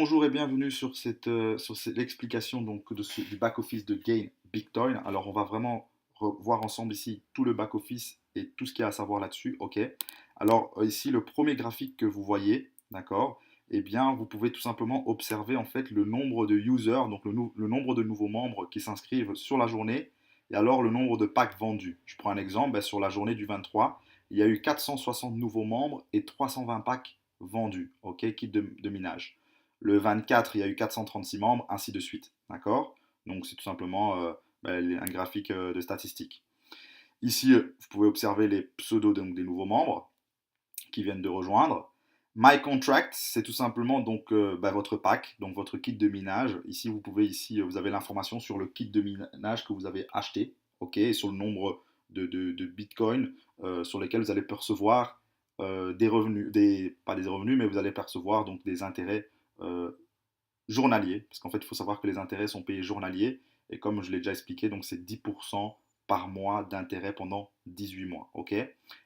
Bonjour et bienvenue sur l'explication du back-office de Gain Bitcoin. Alors, on va vraiment voir ensemble ici tout le back-office et tout ce qu'il y a à savoir là-dessus. OK. Alors, ici, le premier graphique que vous voyez, d'accord, eh bien, vous pouvez tout simplement observer en fait le nombre de users, donc le nombre de nouveaux membres qui s'inscrivent sur la journée et alors le nombre de packs vendus. Je prends un exemple, sur la journée du 23, il y a eu 460 nouveaux membres et 320 packs vendus, OK, kit de minage. Le 24, il y a eu 436 membres, ainsi de suite. D'accord. Donc, c'est tout simplement un graphique de statistiques. Ici, vous pouvez observer les pseudos donc, des nouveaux membres qui viennent de rejoindre. My Contract, c'est tout simplement votre pack, donc votre kit de minage. Ici, vous avez l'information sur le kit de minage que vous avez acheté, ok, et sur le nombre de bitcoins sur lesquels vous allez percevoir des revenus, pas des revenus, mais vous allez percevoir donc des intérêts euh, journaliers, parce qu'en fait, il faut savoir que les intérêts sont payés journaliers, et comme je l'ai déjà expliqué, donc c'est 10% par mois d'intérêt pendant 18 mois. Ok.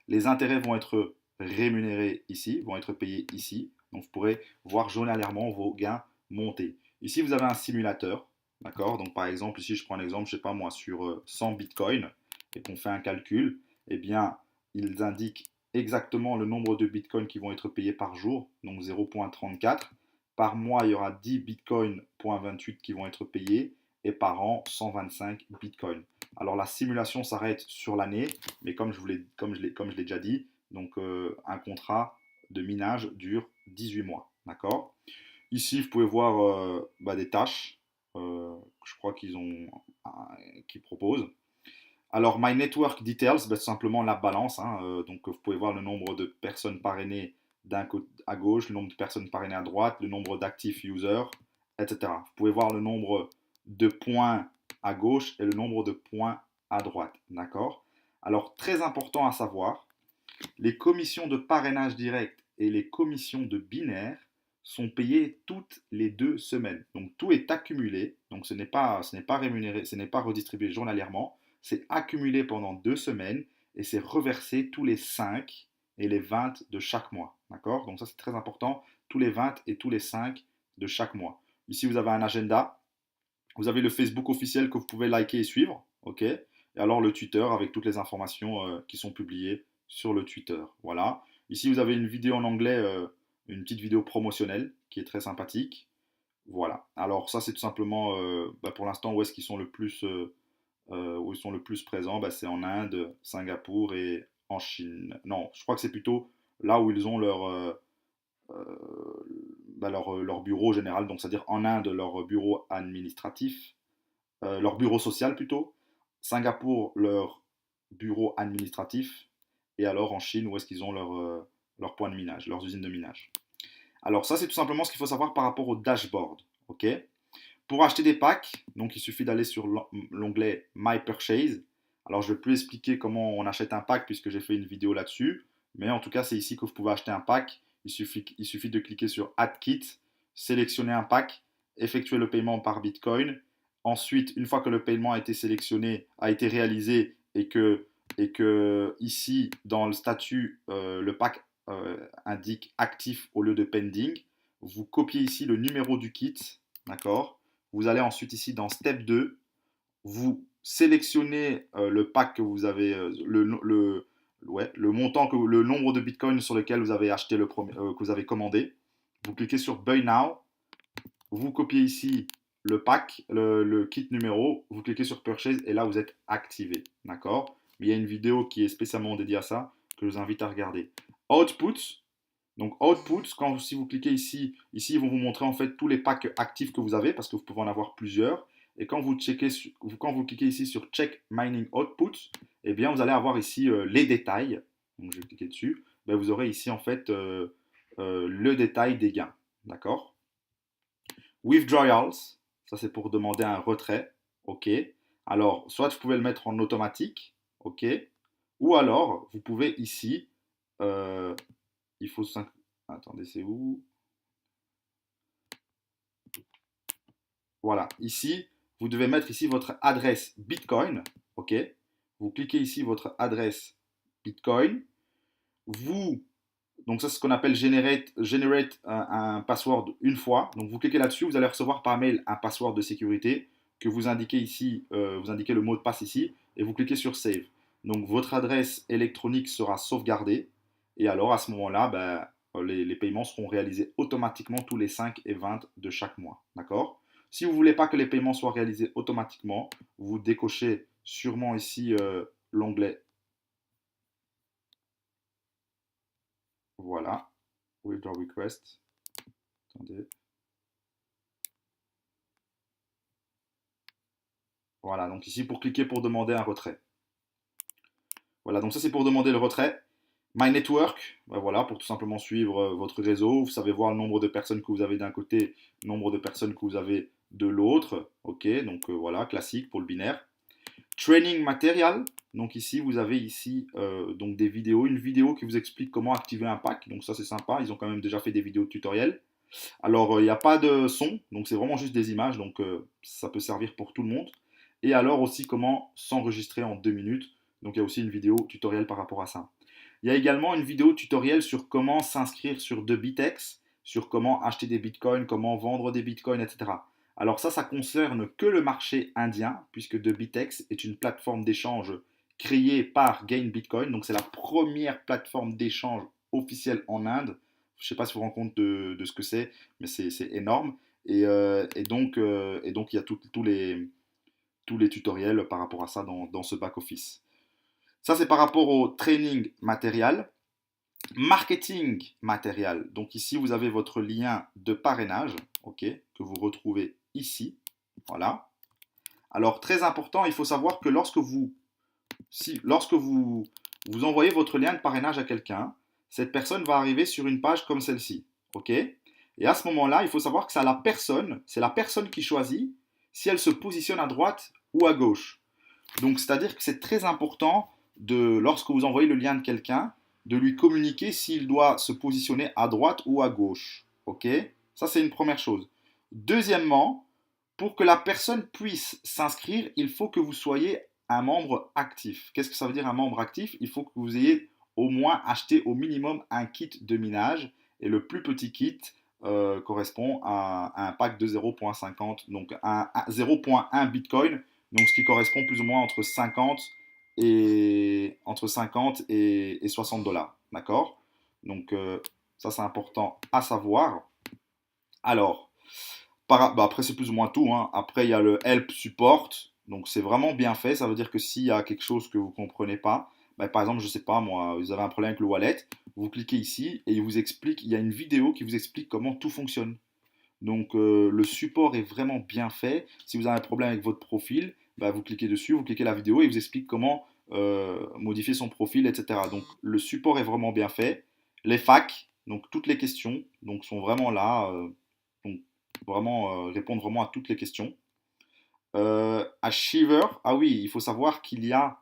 Les intérêts vont être rémunérés ici, vont être payés ici, donc vous pourrez voir journalièrement vos gains monter. Ici, vous avez un simulateur, d'accord. Donc par exemple, ici, je prends un exemple, je sais pas moi, sur 100 bitcoins, et qu'on fait un calcul, eh bien, ils indiquent exactement le nombre de bitcoins qui vont être payés par jour, donc 0,34. Par mois, il y aura 10 bitcoins 28 qui vont être payés et par an, 125 bitcoins. Alors la simulation s'arrête sur l'année, mais comme je l'ai déjà dit, donc un contrat de minage dure 18 mois. D'accord. Ici, vous pouvez voir des tâches je crois qu'ils proposent. Alors, My Network Details, tout simplement la balance. Donc, vous pouvez voir le nombre de personnes parrainées d'un côté à gauche, le nombre de personnes parrainées à droite, le nombre d'actifs users, etc. Vous pouvez voir le nombre de points à gauche et le nombre de points à droite. D'accord. Alors, très important à savoir, les commissions de parrainage direct et les commissions de binaire sont payées toutes les 2 semaines. Donc tout est accumulé, donc ce n'est pas rémunéré, ce n'est pas redistribué journalièrement, c'est accumulé pendant 2 semaines et c'est reversé tous les 5 et les 20 de chaque mois. D'accord. Donc ça c'est très important, tous les 20 et tous les 5 de chaque mois. Ici vous avez un agenda, vous avez le Facebook officiel que vous pouvez liker et suivre, ok. Et alors le Twitter avec toutes les informations qui sont publiées sur le Twitter. Voilà. Ici vous avez une vidéo en anglais, une petite vidéo promotionnelle qui est très sympathique. Voilà. Alors ça c'est tout simplement pour l'instant où est-ce qu'ils sont où ils sont le plus présents, c'est en Inde, Singapour et en Chine. Non, je crois que c'est plutôt là où ils ont leur bureau général, donc c'est-à-dire en Inde, leur bureau administratif, leur bureau social plutôt, Singapour, leur bureau administratif, et alors en Chine, où est-ce qu'ils ont leur point de minage, leurs usines de minage. Alors ça, c'est tout simplement ce qu'il faut savoir par rapport au dashboard. Ok. Pour acheter des packs, donc il suffit d'aller sur l'onglet My Purchase. Alors je ne vais plus expliquer comment on achète un pack puisque j'ai fait une vidéo là-dessus, mais en tout cas c'est ici que vous pouvez acheter un pack. Il suffit de cliquer sur Add Kit, sélectionner un pack, effectuer le paiement par Bitcoin. Ensuite, une fois que le paiement a été sélectionné, a été réalisé et que ici dans le statut le pack indique actif au lieu de pending, vous copiez ici le numéro du kit, d'accord. Vous allez ensuite ici dans Step 2, vous sélectionnez le pack que vous avez, le montant, le nombre de bitcoins sur lequel vous avez acheté que vous avez commandé. Vous cliquez sur Buy Now, vous copiez ici le pack, le kit numéro, vous cliquez sur Purchase et là vous êtes activé. D'accord. Mais il y a une vidéo qui est spécialement dédiée à ça que je vous invite à regarder. Output. Donc Output, si vous cliquez ici, ils vont vous montrer en fait tous les packs actifs que vous avez parce que vous pouvez en avoir plusieurs. Et quand vous cliquez ici sur Check Mining Output, eh bien vous allez avoir ici les détails. Donc je vais cliquer dessus. Ben, vous aurez ici en fait le détail des gains. D'accord. Withdrawals, ça c'est pour demander un retrait. OK. Alors, soit vous pouvez le mettre en automatique. OK. Ou alors, vous pouvez ici, euh, il faut... Attendez, c'est où? Voilà, ici, vous devez mettre ici votre adresse Bitcoin. OK. Vous cliquez ici votre adresse Bitcoin. Vous Donc ça, c'est ce qu'on appelle generate un password une fois. Donc vous cliquez là-dessus, vous allez recevoir par mail un password de sécurité que vous indiquez ici, vous indiquez le mot de passe ici, et vous cliquez sur Save. Donc votre adresse électronique sera sauvegardée, et alors à ce moment-là, ben, les paiements seront réalisés automatiquement tous les 5 et 20 de chaque mois. D'accord? Si vous ne voulez pas que les paiements soient réalisés automatiquement, vous décochez sûrement ici l'onglet. Voilà. Withdraw request. Attendez. Voilà, donc ici pour cliquer pour demander un retrait. Voilà, donc ça c'est pour demander le retrait. My Network, ben voilà, pour tout simplement suivre votre réseau. Vous savez voir le nombre de personnes que vous avez d'un côté, le nombre de personnes que vous avez de l'autre. Ok, donc voilà, classique pour le binaire. Training Material, donc ici vous avez ici donc des vidéos, une vidéo qui vous explique comment activer un pack. Donc ça c'est sympa, ils ont quand même déjà fait des vidéos de tutoriels. Alors, il n'y a pas de son, donc c'est vraiment juste des images, donc ça peut servir pour tout le monde. Et alors aussi comment s'enregistrer en 2 minutes. Donc il y a aussi une vidéo tutoriel par rapport à ça. Il y a également une vidéo tutoriel sur comment s'inscrire sur Bitex, sur comment acheter des bitcoins, comment vendre des bitcoins, etc. Alors ça concerne que le marché indien, puisque Bitex est une plateforme d'échange créée par Gain Bitcoin. Donc c'est la première plateforme d'échange officielle en Inde. Je ne sais pas si vous vous rendez compte de ce que c'est, mais c'est énorme. Et donc, il y a tous les tutoriels par rapport à ça dans ce back-office. Ça, c'est par rapport au training matériel. Marketing matériel. Donc ici, vous avez votre lien de parrainage, ok, que vous retrouvez ici. Voilà. Alors, très important, il faut savoir que lorsque vous envoyez votre lien de parrainage à quelqu'un, cette personne va arriver sur une page comme celle-ci. Ok? Et à ce moment-là, il faut savoir que c'est la personne qui choisit si elle se positionne à droite ou à gauche. Donc, c'est-à-dire que c'est très important lorsque vous envoyez le lien de quelqu'un, de lui communiquer s'il doit se positionner à droite ou à gauche. Ok? Ça, c'est une première chose. Deuxièmement, pour que la personne puisse s'inscrire, il faut que vous soyez un membre actif. Qu'est-ce que ça veut dire un membre actif? Il faut que vous ayez au moins acheté au minimum un kit de minage. Et le plus petit kit correspond à un pack de 0.50, donc à 0.1 Bitcoin, donc ce qui correspond plus ou moins entre 50 et 60 dollars. D'accord? Donc ça c'est important à savoir. Alors, après, c'est plus ou moins tout, hein. Après, il y a le Help Support. Donc, c'est vraiment bien fait. Ça veut dire que s'il y a quelque chose que vous ne comprenez pas, par exemple, je ne sais pas, moi, vous avez un problème avec le wallet, vous cliquez ici et il vous explique, il y a une vidéo qui vous explique comment tout fonctionne. Donc, le support est vraiment bien fait. Si vous avez un problème avec votre profil, vous cliquez dessus, vous cliquez la vidéo et il vous explique comment modifier son profil, etc. Donc, le support est vraiment bien fait. Les facs, donc toutes les questions, donc, sont vraiment là. Donc, vraiment répondre vraiment à toutes les questions. À Shiver, ah oui, il faut savoir qu'il y a,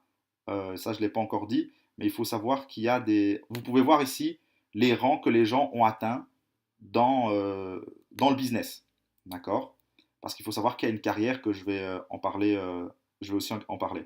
ça je ne l'ai pas encore dit, mais il faut savoir qu'il y a des... Vous pouvez voir ici les rangs que les gens ont atteints dans le business. D'accord? Parce qu'il faut savoir qu'il y a une carrière que je vais en parler, je vais aussi en parler.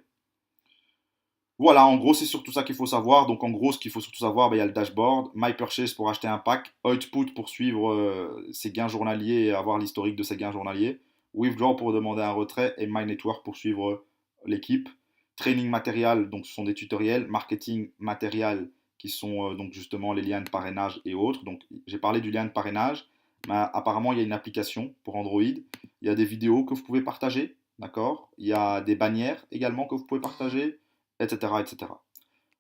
Voilà, en gros, c'est surtout ça qu'il faut savoir. Donc, en gros, ce qu'il faut surtout savoir, il y a le dashboard, My Purchase pour acheter un pack, Output pour suivre ses gains journaliers et avoir l'historique de ses gains journaliers, Withdraw pour demander un retrait et My Network pour suivre l'équipe. Training matériel, donc ce sont des tutoriels. Marketing matériel, qui sont donc justement les liens de parrainage et autres. Donc, j'ai parlé du lien de parrainage. Mais apparemment, il y a une application pour Android. Il y a des vidéos que vous pouvez partager. D'accord? Il y a des bannières également que vous pouvez partager, etc., etc.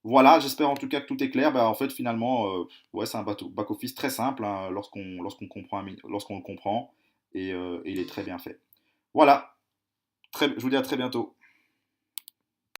Voilà, j'espère en tout cas que tout est clair. En fait, finalement, ouais, c'est un back-office très simple hein, lorsqu'on le comprend et il est très bien fait. Voilà, je vous dis à très bientôt.